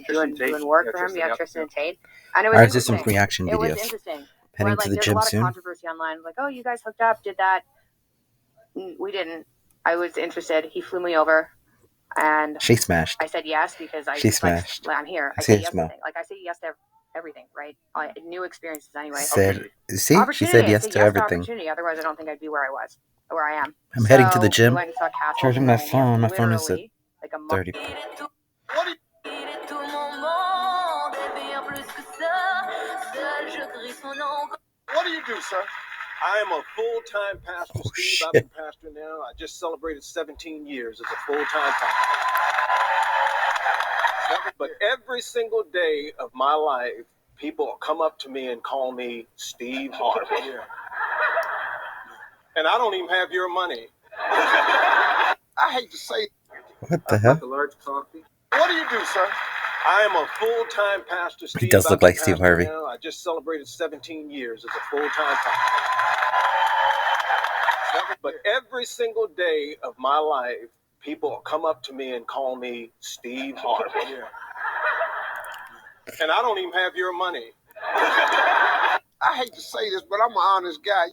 doing work for him. Yeah, Tristan and Tate. And it was Alright, just some reaction videos. It was interesting. Heading to the there's gym a lot soon. of controversy online, like, oh, you guys hooked up, did that. We didn't. I was interested. He flew me over, and she smashed. I said yes because she smashed. I'm here. I say yes to everything. Like I say yes to everything, right? New experiences anyway. See, she said yes to everything. Opportunity. Otherwise, I don't think I'd be where I am. I'm heading to the gym. We went and saw Castle. Charging my phone. My phone is at like 30. What do you do, sir? I am a full-time pastor, oh, Steve. Shit. I've been pastor now. I just celebrated 17 years as a full-time pastor. But every single day of my life, people come up to me and call me Steve Harvey. And I don't even have your money. I hate to say it. What the hell? A large coffee. What do you do, sir? I am a full-time pastor, Steve. He does look like Steve Harvey. Now. I just celebrated 17 years as a full-time pastor. But every single day of my life, people come up to me and call me Steve Harvey. And I don't even have your money. I hate to say this, but I'm an honest guy.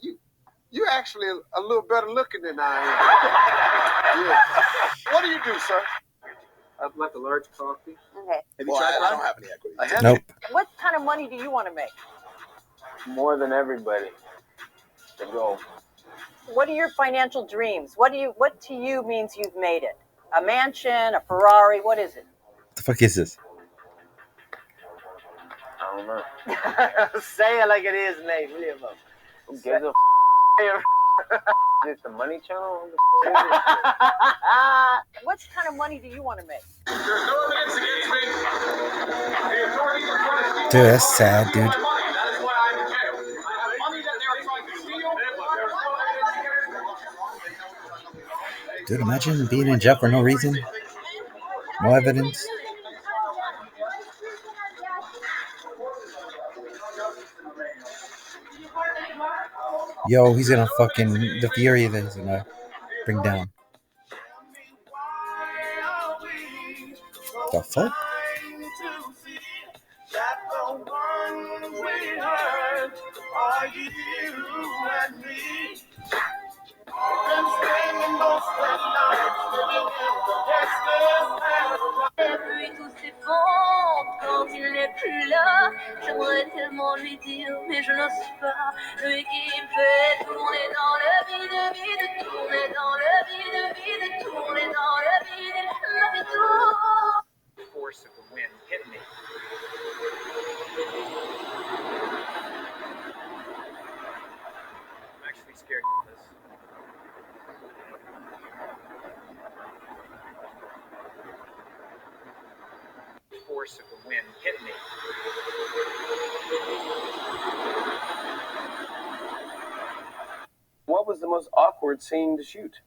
You're actually a little better looking than I am. Yeah. What do you do, sir? I'd like a large coffee. Okay. Have you tried? I don't have any equity. Nope. What kind of money do you want to make? More than everybody. To go. What are your financial dreams? What to you means you've made it? A mansion, a Ferrari, what is it? What the fuck is this? I don't know. Say it like it is, Nate. Who gives a Is this the money channel? What kind of money do you want to make? There's no evidence against me. The authorities are trying to steal Dude, that's sad, dude. my money. That is why I'm in jail. I have money that they're trying to steal. There's no evidence against me. Dude, imagine being in jail for no reason. No evidence. Yo, he's gonna fucking... The fury that he's gonna bring down. The fuck? Tous ces vents, quand il n'est plus là, j'aimerais tellement lui dire, mais je n'ose pas. Lui qui fait tourner dans le vide, tourner dans le vide, tourner dans le vide, la vie tourne. Force of the wind hit me. I'm actually scared of this. Force of the wind hit me. What was the most awkward scene to shoot?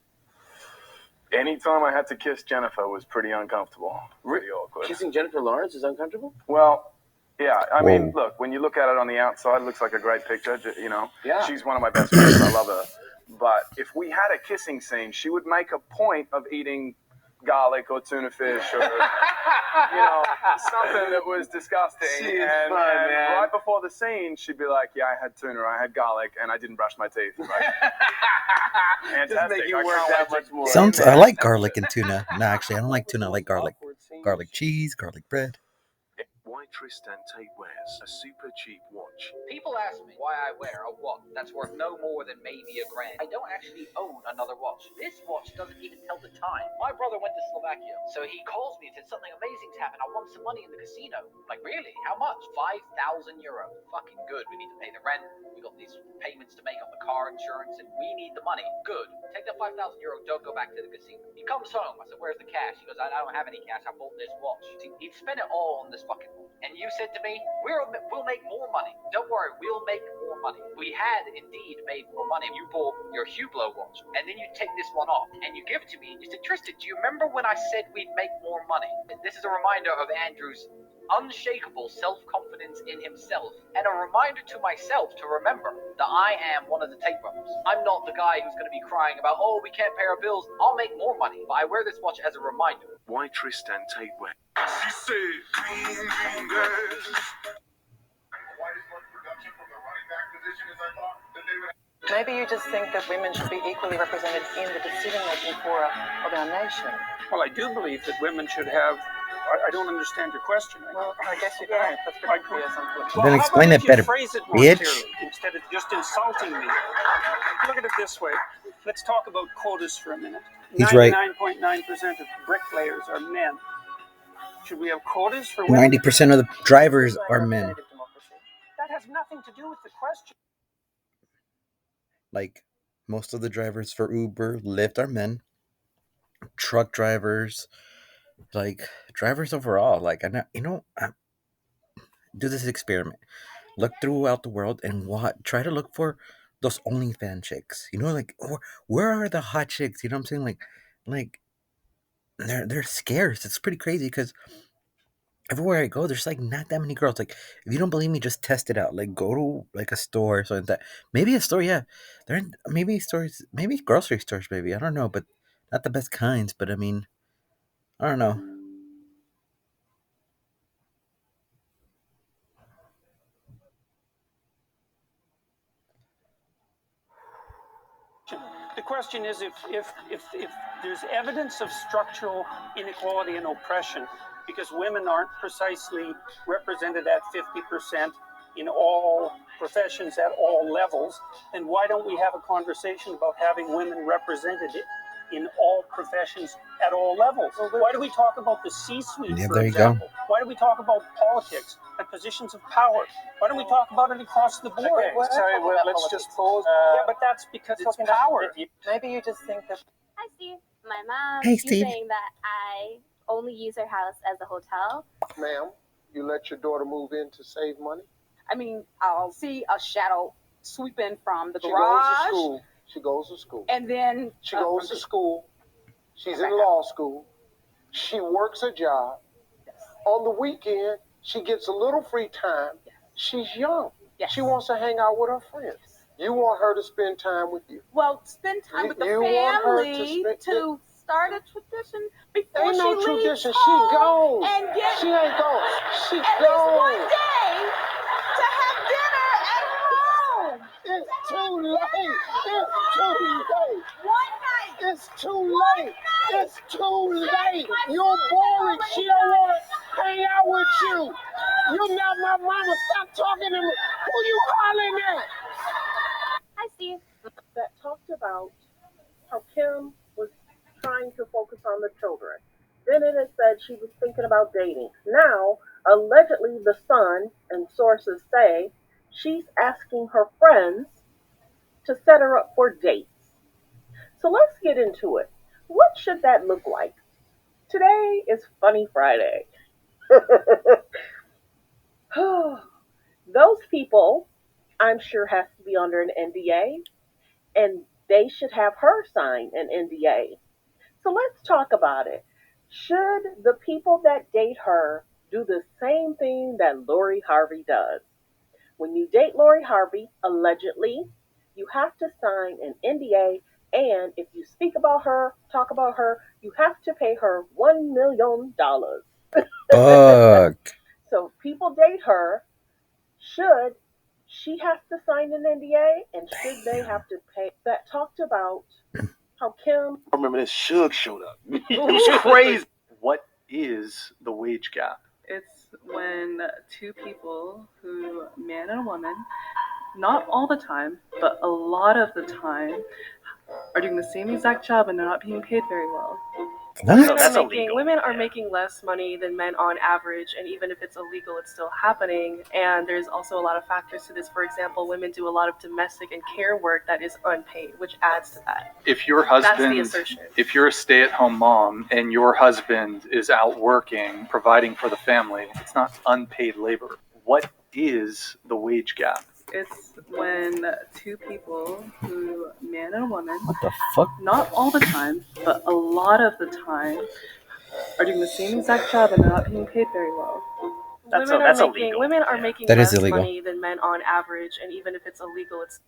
Anytime I had to kiss Jennifer was pretty uncomfortable. Really awkward. Kissing Jennifer Lawrence is uncomfortable? Well, yeah. I mean, Whoa. look, when you look at it on the outside, it looks like a great picture, you know. Yeah. She's one of my best friends. I love her. But if we had a kissing scene, she would make a point of eating garlic or tuna fish or, something that was disgusting. She's and fun, man. right before the scene, she'd be like, yeah, I had tuna, I had garlic, and I didn't brush my teeth. Like, fantastic. Just make you I work can't that wait much to- more. Sounds... I like garlic and tuna. No, actually, I don't like tuna. I like garlic. Garlic cheese, garlic bread. Why Tristan Tate wears a super cheap watch. People ask me why I wear a watch that's worth no more than maybe $1,000. I don't actually own another watch. This watch doesn't even tell the time. My brother went to Slovakia, so he calls me and said something amazing's happened. I won some money in the casino. I'm like, really? How much? 5,000 euros. Fucking good. We need to pay the rent. We got these payments to make on the car insurance, and we need the money. Good. Take that 5,000 euro. Don't go back to the casino. He comes home. I said, where's the cash? He goes, I don't have any cash. I bought this watch. See, he'd spent it all on this fucking watch. And you said to me, we'll make more money. Don't worry, we'll make more money. We had indeed made more money. You bought your Hublot watch, and then you take this one off, and you give it to me, and you said, Tristan, do you remember when I said we'd make more money? This is a reminder of Andrew's unshakable self-confidence in himself, and a reminder to myself to remember that I am one of the Tate brothers. I'm not the guy who's going to be crying about, oh, we can't pay our bills. I'll make more money, but I wear this watch as a reminder. Why Tristan Tate wears. She said, green, green girls. Maybe you just think that women should be equally represented in the decision-making fora of our nation. Well, I do believe that women should have. I don't understand your question. Well, I guess you don't. That's pretty clear. Well, Then how explain about it if better, you phrase it more bitch. clearly instead of just insulting me. Look at it this way. Let's talk about quotas for a minute. He's right. 99.9% of bricklayers are men. Should we have quotas for women? 90% of the drivers are men. That has nothing to do with the question. Like, most of the drivers for Uber, Lyft are men. Truck drivers, like, drivers overall. Like, do this experiment. Look throughout the world and try to look for those OnlyFans chicks. You know, like, where are the hot chicks? You know what I'm saying? Like they're scarce. It's pretty crazy because everywhere I go, there's like not that many girls. Like, if you don't believe me, just test it out. Like, go to like a store or something like that. Maybe a store, yeah. They're in, maybe stores, maybe grocery stores, maybe. I don't know, but not the best kinds. But I mean, I don't know. The question is if there's evidence of structural inequality and oppression because women aren't precisely represented at 50% in all professions at all levels, then why don't we have a conversation about having women represented in all professions at all levels? Why do we talk about the C-suite, Yeah, for there you example? Why do we talk about politics and positions of power? Why don't we talk about it across the board? Okay, Let's just pause. Yeah, but that's because it's power. Maybe you just think that. Hi, Steve. My mom, Hey, she's Steve. saying that I only use her house as a hotel. Ma'am, you let your daughter move in to save money? I mean, I'll see a shadow sweeping from the She garage. goes to school. She goes to school. And then She goes to school. She's in law school. She works a job. On the weekend, she gets a little free time. She's young. Yes. She wants to hang out with her friends. You want her to spend time with you. Well, spend time with the You want her to family spend- to start a tradition before Ain't she no leaves tradition. home She gone. and get She ain't gone. She at least one gone. day to have dinner at home. It's too late. It's too late. One night. It's too late. It's too late. You're boring. She don't want to hang out with you. You're not my mama. Stop talking to me. Who you hollering at? Hi, Steve. That talked about how Kim was trying to focus on the children. Then it had said she was thinking about dating. Now, allegedly, the son, and sources say, she's asking her friends to set her up for dates. So let's get into it. What should that look like? Today is Funny Friday. Those people, I'm sure, have to be under an NDA, and they should have her sign an NDA. So let's talk about it. Should the people that date her do the same thing that Lori Harvey does? When you date Lori Harvey, allegedly, you have to sign an NDA, and if you speak about her, talk about her, you have to pay her $1 million. Fuck. So people date her. Should she have to sign an NDA, and should they have to pay? That talked about how Kim. I remember this Suge showed up. It was crazy. What is the wage gap? It's when two people who, man and a woman, not all the time, but a lot of the time, are doing the same exact job and they're not being paid very well. Women are making less money than men on average, and even if it's illegal, it's still happening. And there's also a lot of factors to this. For example, women do a lot of domestic and care work that is unpaid, which adds to that. If your That's the husband, assertion. if you're a stay-at-home mom and your husband is out working, providing for the family, it's not unpaid labor. What is the wage gap? It's when two people who, man and a woman, What the fuck? not all the time, but a lot of the time, are doing the same exact job and they're not being paid very well. Women are making That is less illegal. money than men on average, and even if it's illegal, it's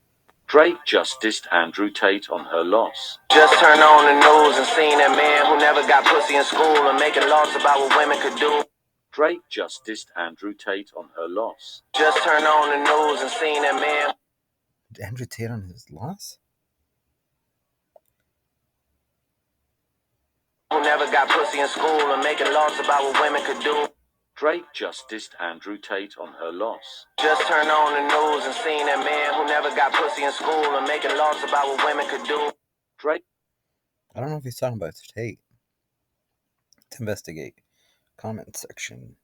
Drake just dissed Andrew Tate on her loss. Just turned on the news and seen that man who never got pussy in school and making laws about what women could do. Drake just dissed Andrew Tate on her loss. Just turned on the news and seen that man. Andrew Tate on his loss? Who never got pussy in school and making laws about what women could do. Drake just dissed Andrew Tate on her loss. Just turned on the news and seen that man who never got pussy in school and making laws about what women could do. Drake. I don't know if he's talking about Tate. Let's investigate. Comment section.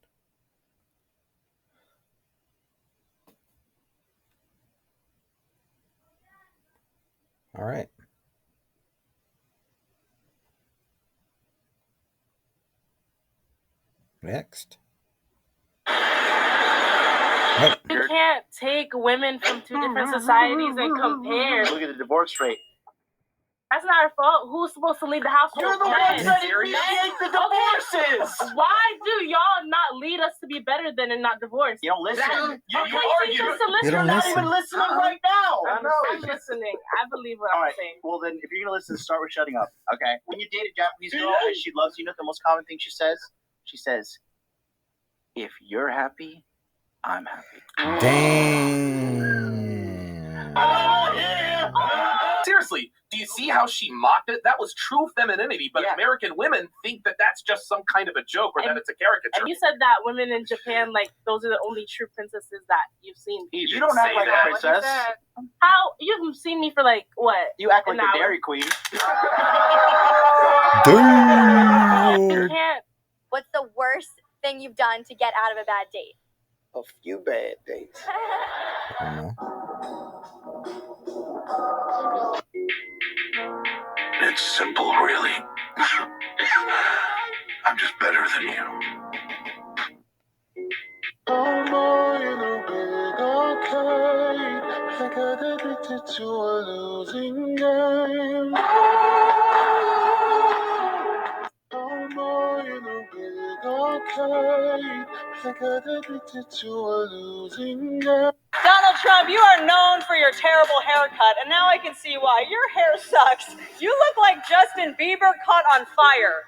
All right. Next. You can't take women from two different societies and compare. Look at the divorce rate. That's not our fault. Who's supposed to lead the household? You're the ones that initiate the divorces. Okay. Why do y'all not lead us to be better than and not divorce? You don't listen. You Okay, argue. teach us to listen. You don't You're not listen. even listening right now. I'm listening. I believe what I'm saying. Well, then, if you're going to listen, start with shutting up, okay? When you date a Japanese girl and she loves you, know the most common thing she says? She says, if you're happy, I'm happy. Damn. Seriously, do you see how she mocked it? That was true femininity, but American women think that that's just some kind of a joke or that it's a caricature. And you said that women in Japan, like, those are the only true princesses that you've seen. You don't act like a princess. How? You've seen me for, like, what? You act like an a hour? Dairy Queen. You can't. What's the worst thing you've done to get out of a bad date? A few bad dates. I don't know. It's simple, really. I'm just better than you. I'm in a big arcade. I got addicted to a losing game. I'm in a big arcade. I got addicted to a losing game. Donald Trump, you are known for your terrible haircut, and now I can see why. Your hair sucks. You look like Justin Bieber caught on fire.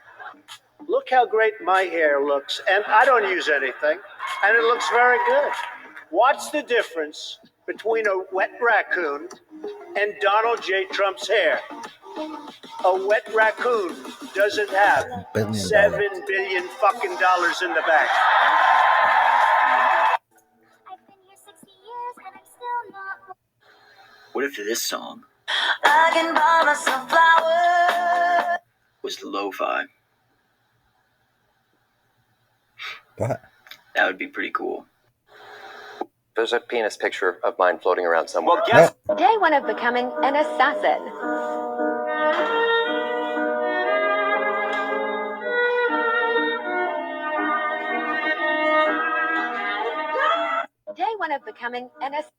Look how great my hair looks, and I don't use anything, and it looks very good. What's the difference between a wet raccoon and Donald J. Trump's hair? A wet raccoon doesn't have $7 billion fucking dollars in the bank. What if this song I can buy myself flowers. was lo-fi? What? That would be pretty cool. There's a penis picture of mine floating around somewhere. Day one of becoming an assassin. Day one of becoming an assassin.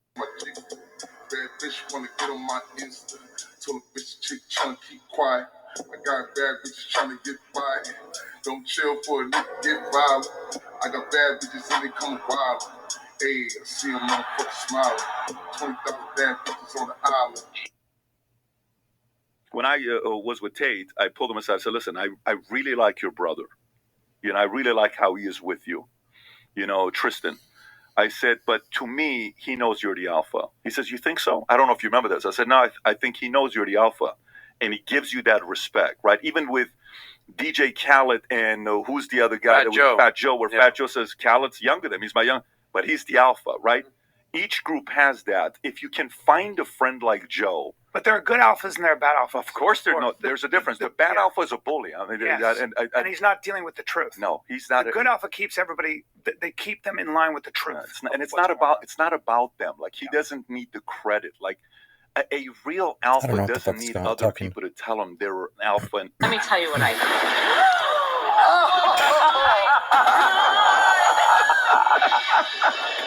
Bad bitch wanna get on my Insta. Told a bitch chick tryna keep quiet. I got bad bitches tryna get by. Don't chill for a nigga get violent. I got bad bitches and they come wild. Hey, I see a motherfucker smiling. 20,000 damn bitches on the island. When I was with Tate, I pulled him aside. I said, listen, I really like your brother. You know, I really like how he is with you. You know, Tristan. I said, but to me, he knows you're the alpha. He says, you think so? I don't know if you remember this. I said, no, I think he knows you're the alpha. And he gives you that respect, right? Even with DJ Khaled and who's the other guy? Fat Joe, where Fat Joe says, Khaled's younger than him. He's my young, but he's the alpha, right? Each group has that. If you can find a friend like Joe. But there are good alphas and there are bad alphas. Of course, there's a difference. The bad alpha is a bully. I mean, yes. And he's not dealing with the truth. No, he's not. The good alpha keeps everybody. They keep them in line with the truth. It's not about them. Like he doesn't need the credit. Like a real alpha doesn't need other people to tell him they're an alpha. And Let me tell you what I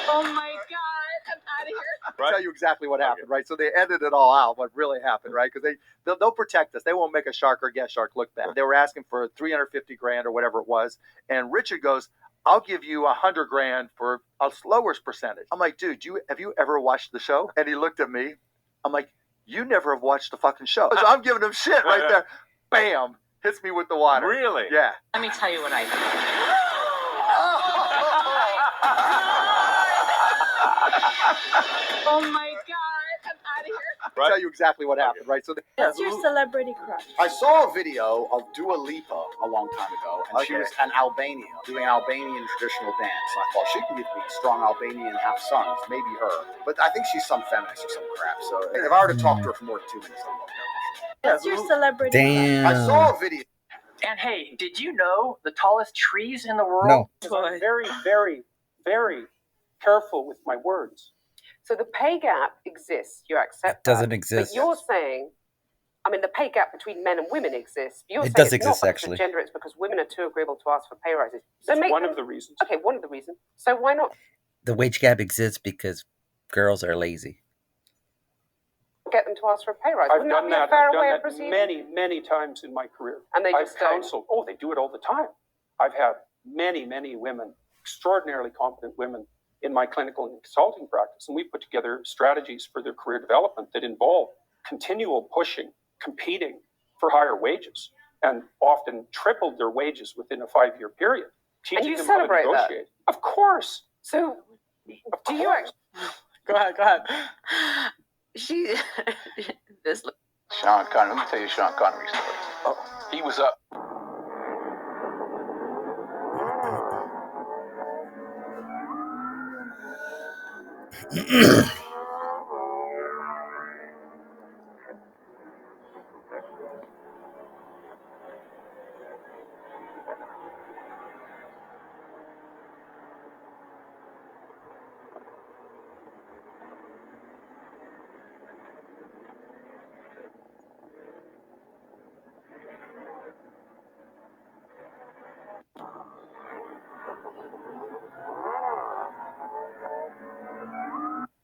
Oh my God, I'm out of here. I'll tell you exactly what happened, right? So they edited it all out, what really happened, right? Because they'll protect us. They won't make a shark or guest shark look bad. They were asking for $350,000 or whatever it was. And Richard goes, I'll give you $100,000 for a lowest percentage. I'm like, dude, have you ever watched the show? And he looked at me. I'm like, you never have watched the fucking show. So I'm giving him shit right there. Bam, hits me with the water. Really? Yeah. Let me tell you what I think. Oh my God, I'm out of here. I'll tell you exactly what happened, right? So What's your celebrity crush? I saw a video of Dua Lipa a long time ago, and she Okay. was in Albania doing an Albanian traditional dance. And I thought she could be strong Albanian and have sons, maybe her. But I think she's some feminist or some crap. So if I were to talk to her for more than 2 minutes, I won't know. What's your celebrity Damn. I saw a video. And hey, did you know the tallest trees in the world? No. I'm very, very, very careful with my words. So the pay gap exists. You accept Doesn't that. exist. But you're saying, I mean, the pay gap between men and women exists. You're It saying does it's exist, not because actually. of gender, it's because women are too agreeable to ask for pay rises. So It's make one them- of the reasons. Okay, one of the reasons. So why not The wage gap exists because girls are lazy. get them to ask for a pay rise? I've Wouldn't done that be a that. fair I've way done of that proceeding? many, many times in my career. And they I've just don't. counseled. Oh, they do it all the time. I've had many, many women, extraordinarily competent women, in my clinical and consulting practice, and we put together strategies for their career development that involve continual pushing, competing for higher wages, and often tripled their wages within a 5-year period. Teaching you them how to celebrate that? negotiate. Of course. So do you actually? Go ahead. She, this. Sean Connery. Let me tell you Sean Connery's story. Oh, he was up.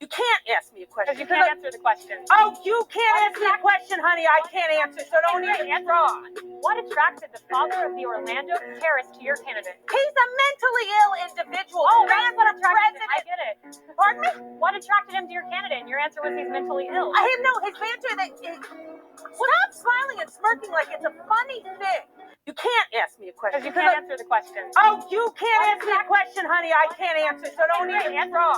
You can't ask me a question. You can't answer the question. Oh, you can't answer the question, honey. I can't answer, so don't even try. What attracted the father of the Orlando terrorist to your candidate? He's a mentally ill individual. Oh, that's what attracted him. president. I get it. Pardon me? What attracted him to your candidate? And your answer was he's mentally ill. I have no, his answer that stop smiling and smirking like it's a funny thing. You can't ask me a question. You can't answer the question. Oh, you can't answer the question, honey. I can't answer, so don't even try.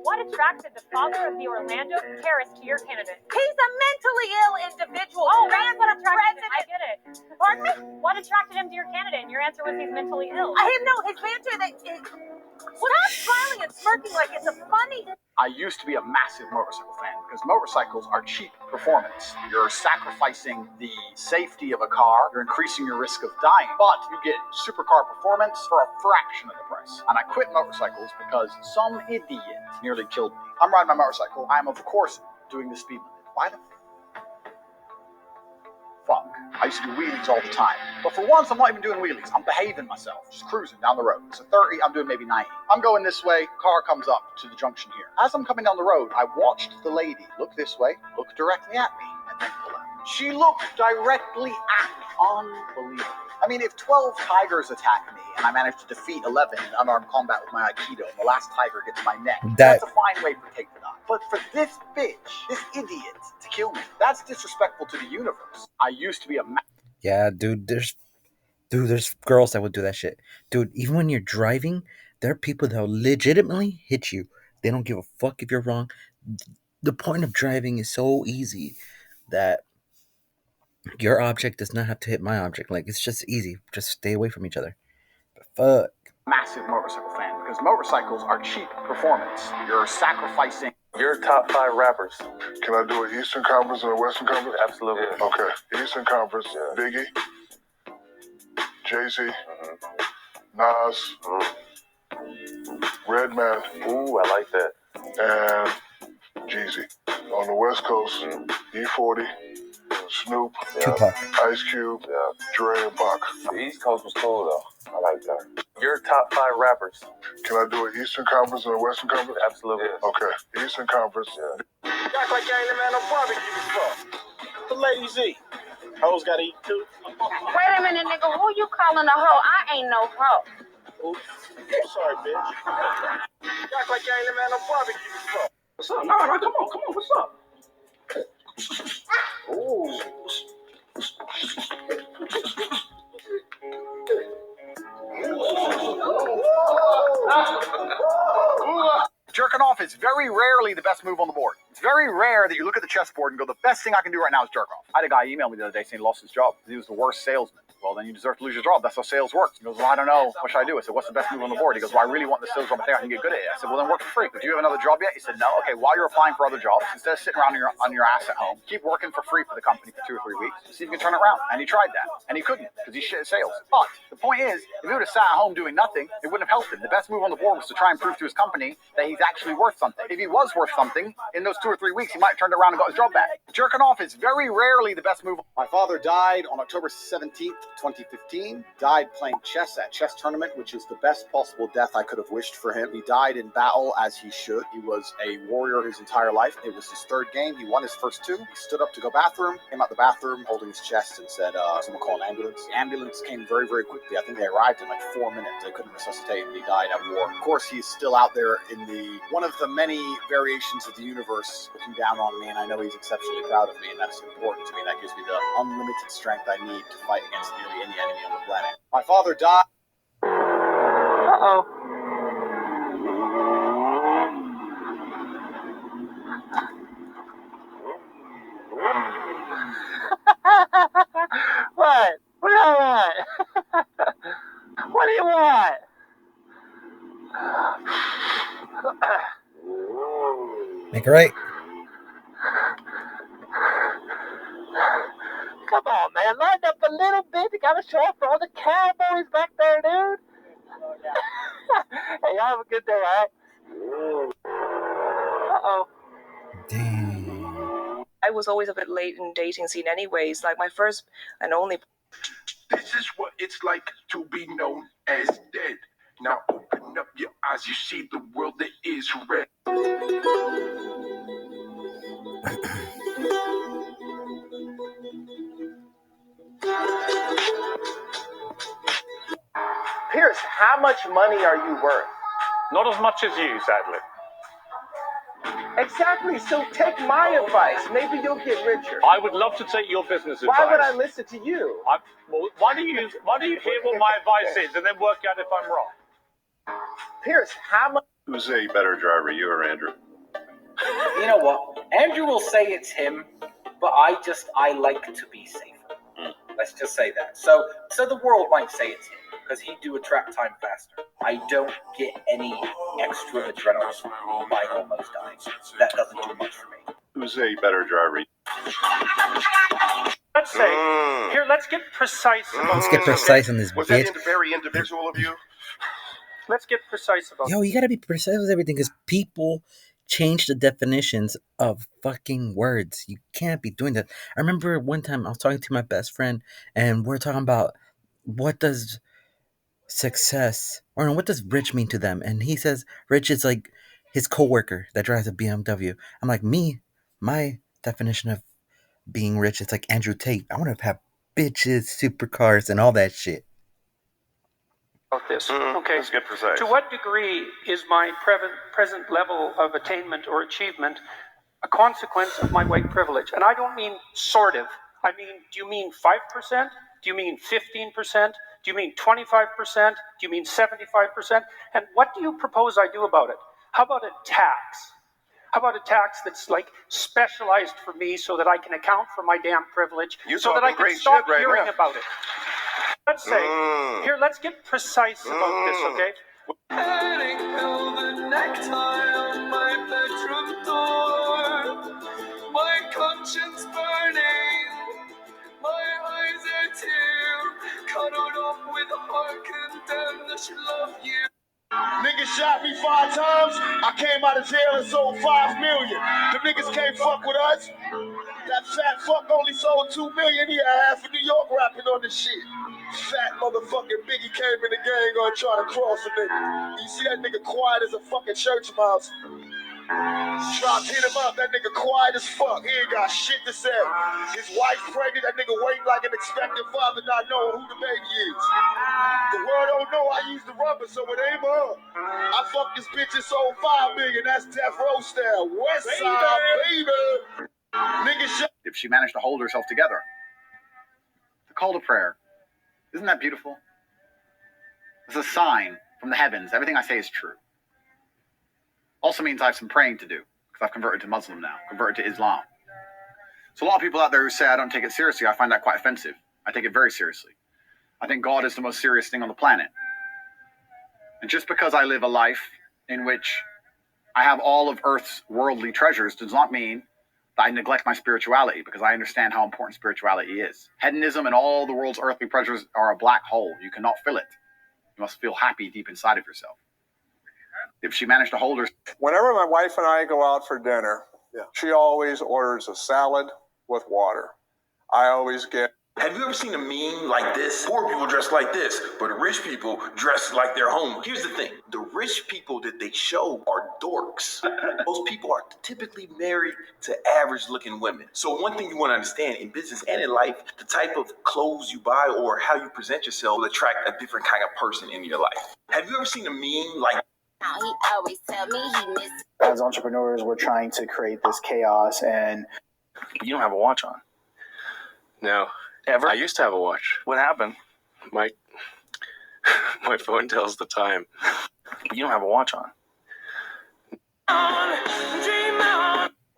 What attracted the father of the Orlando terrorist to your candidate? He's a mentally ill individual. Oh, that's what attracted him. president. I get it. Pardon me? What attracted him to your candidate? And your answer was he's mentally ill. I have no, his answer that stop smiling and smirking like it's a funny thing. I used to be a massive motorcycle fan because motorcycles are cheap performance. You're sacrificing the safety of a car, you're increasing your risk of dying, but you get supercar performance for a fraction of the price. And I quit motorcycles because some idiot nearly killed me. I'm riding my motorcycle. I'm, of course, doing the speed limit. Why the fuck? I used to do wheelies all the time. But for once, I'm not even doing wheelies. I'm behaving myself, just cruising down the road. So 30, I'm doing maybe 90. I'm going this way, car comes up to the junction here. As I'm coming down the road, I watched the lady look this way, look directly at me, and then pull out. She looked directly at me. Unbelievable. I mean, if 12 tigers attack me and I manage to defeat 11 in unarmed combat with my Aikido, and the last tiger gets my neck, that's a fine way for Kate to die. But for this bitch, this idiot, to kill me, that's disrespectful to the universe. I used to be a Yeah, dude, there's girls that would do that shit. Dude, even when you're driving, there are people that will legitimately hit you. They don't give a fuck if you're wrong. The point of driving is so easy that your object does not have to hit my object. Like, it's just easy. Just stay away from each other. But fuck. massive motorcycle fan because motorcycles are cheap performance. You're sacrificing. Your top 5 rappers. Can I do an Eastern Conference and a Western Conference? Absolutely. Okay. Eastern Conference, Biggie, Jay-Z, Nas, Redman. Ooh, I like that. And Jeezy. On the West Coast, E40, Snoop, Tupac, Ice Cube, Dre, and Pac. The East Coast was cool, though. I like that. Your top 5 rappers. Can I do an Eastern Conference and a Western Conference? Absolutely. Okay. Eastern Conference. Act like I ain't the man no barbecue before. The ladies eat. Hoes gotta eat too. Wait a minute, nigga. Who you calling a hoe? I ain't no hoe. Oops. Sorry, bitch. You act like you ain't never had no barbecue before. What's up? No, come on, what's up? Ooh. Jerking off is very rarely the best move on the board. It's very rare that you look at the chessboard and go, the best thing I can do right now is jerk off. I had a guy email me the other day saying he lost his job. He was the worst salesman. Well, then you deserve to lose your job. That's how sales works. He goes, well, I don't know. What should I do? I said, what's the best move on the board? He goes, well, I really want the sales job. I think I can get good at it. I said, well, then work for free. But do you have another job yet? He said, no. Okay, while you're applying for other jobs, instead of sitting around on your ass at home, keep working for free for the company for 2 or 3 weeks to see if you can turn it around. And he tried that. And he couldn't because he's shit at sales. But the point is, if he would have sat at home doing nothing, it wouldn't have helped him. The best move on the board was to try and prove to his company that he's actually worth something. If he was worth something, in those 2 or 3 weeks, he might have turned it around and got his job back. Jerking off is very rarely the best move. My father died on October 17th, 2015. Died playing chess at a chess tournament, which is the best possible death I could have wished for him. He died in battle as he should. He was a warrior his entire life. It was his 3rd game. He won his first 2. He stood up to go bathroom, came out the bathroom holding his chest and said, someone call an ambulance. The ambulance came very, very quickly. I think they arrived in like 4 minutes. They couldn't resuscitate him. He died at war. Of course, he's still out there in one of the many variations of the universe looking down on me, and I know he's exceptionally proud of me, and that's important to me. That gives me the unlimited strength I need to fight against nearly any enemy on the planet. My father died. Uh-oh. What? What do you want? What do you want? Make it right. Come on, man. Line up a little bit. You gotta show up for all the cowboys back there, dude. Hey, y'all have a good day, all right? Uh-oh. Damn. I was always a bit late in dating scene anyways. Like my first and only... This is what it's like to be known as dead. Now open up your eyes, you see the world that is red. Pierce, how much money are you worth? Not as much as you, sadly. Exactly, so take my advice. Maybe you'll get richer. I would love to take your business advice. Why would I listen to you? Well, why do you hear what my advice is and then work out if I'm wrong? Pierce, how much... Who's a better driver, you or Andrew? You know what? Andrew will say it's him, but I like to be safer. Let's just say that. So the world might say it's him, because he'd do a track time faster. I don't get any extra adrenaline by almost dying. That doesn't do much for me. Who's a better driver? Let's say, here, let's get precise about Let's get precise on this Was bitch. that very individual of you? Let's get precise about Yo, you gotta be precise with everything because people change the definitions of fucking words. You can't be doing that. I remember one time I was talking to my best friend and we're talking about what does success or no, what does rich mean to them? And he says rich is like his coworker that drives a BMW. I'm like, my definition of being rich is like Andrew Tate. I want to have bitches, supercars, and all that shit. this. Okay. Let's get precise. To what degree is my present level of attainment or achievement a consequence of my white privilege? And I don't mean sort of. I mean, do you mean 5%? Do you mean 15%? Do you mean 25%? Do you mean 75%? And what do you propose I do about it? How about a tax? How about a tax that's like specialized for me so that I can account for my damn privilege, so that I can stop hearing about it? Let's say, here, let's get precise about this, okay? The necktie on my bedroom door, my conscience burning, my eyes are tear, cuddled up with a heart condemned that should love you. Niggas shot me 5 times. I came out of jail and sold 5 million. Them niggas can't fuck with us. That fat fuck only sold 2 million. He had half of New York rapping on this shit. Fat motherfucking Biggie came in the gang gonna try to cross a nigga. You see that nigga quiet as a fucking church mouse. Drop, hit him up. That nigga quiet as fuck. He ain't got shit to say. His wife pregnant. That nigga waiting like an expectant father, not knowing who the baby is. The world don't know I use the rubber, so it ain't her. I fucked this bitch and sold $5 million. That's Death Row style. West Side, baby. Nigga shit. If she managed to hold herself together. The call to prayer. Isn't that beautiful? It's a sign from the heavens. Everything I say is true. Also means I have some praying to do, because I've converted to Muslim now, converted to Islam. So a lot of people out there who say I don't take it seriously, I find that quite offensive. I take it very seriously. I think God is the most serious thing on the planet. And just because I live a life in which I have all of Earth's worldly treasures does not mean that I neglect my spirituality, because I understand how important spirituality is. Hedonism and all the world's earthly pleasures are a black hole. You cannot fill it. You must feel happy deep inside of yourself. If she managed to hold her... Whenever my wife and I go out for dinner, she always orders a salad with water. I always get... Have you ever seen a meme like this? Poor people dress like this, but rich people dress like they're homeless. Here's the thing. The rich people that they show are dorks. Those people are typically married to average-looking women. So one thing you want to understand in business and in life, the type of clothes you buy or how you present yourself will attract a different kind of person in your life. Have you ever seen a meme like... He always tell me he miss. As entrepreneurs, we're trying to create this chaos, and you don't have a watch on. No. Ever? I used to have a watch. What happened? My phone tells the time. You don't have a watch on.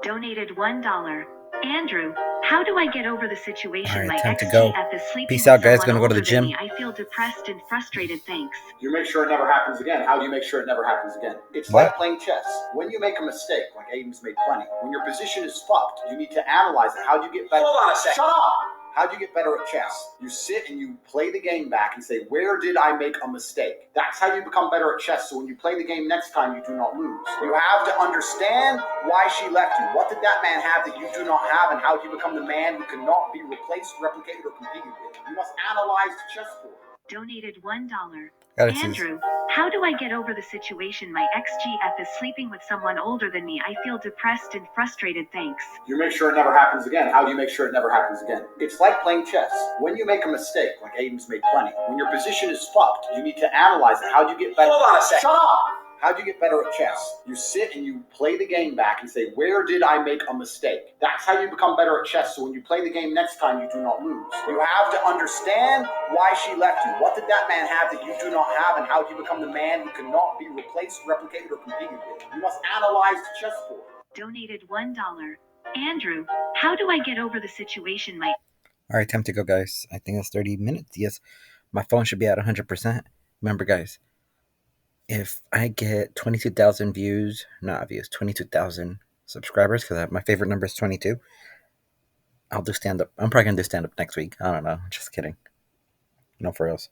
Donated $1. Andrew, how do I get over the situation? All right, my time to go. ex-GF is sleeping Peace out, with guys. someone Gonna go to the older than gym. me. I feel depressed and frustrated. Thanks. You make sure it never happens again. How do you make sure it never happens again? It's What? like playing chess. When you make a mistake, like Aiden's made plenty, when your position is fucked, you need to analyze it. How do you get better? Hold on a second. Shut up! How do you get better at chess? You sit and you play the game back and say, where did I make a mistake? That's how you become better at chess. So when you play the game next time, you do not lose. You have to understand why she left you. What did that man have that you do not have? And how do you become the man who cannot be replaced, replicated, or competed with? You must analyze the chessboard. Donated $1. Gotta see. Andrew, how do I get over the situation? My ex-GF is sleeping with someone older than me. I feel depressed and frustrated. Thanks. You make sure it never happens again. How do you make sure it never happens again? It's like playing chess. When you make a mistake, like Aiden's made plenty, when your position is fucked, you need to analyze it. How do you get better? Hold on a second. Shut up! How do you get better at chess? You sit and you play the game back and say, where did I make a mistake? That's how you become better at chess. So when you play the game next time, you do not lose. You have to understand why she left you. What did that man have that you do not have? And how do you become the man who cannot be replaced, replicated, or competed with? You must analyze the chessboard. Donated $1. Andrew, how do I get over the situation? My All right, time to go, guys. I think that's 30 minutes. Yes, my phone should be at 100%. Remember, guys, if I get 22,000 views, not views, 22,000 subscribers, because my favorite number is 22, I'll do stand-up. I'm probably going to do stand-up next week. I don't know. Just kidding. No, for reals.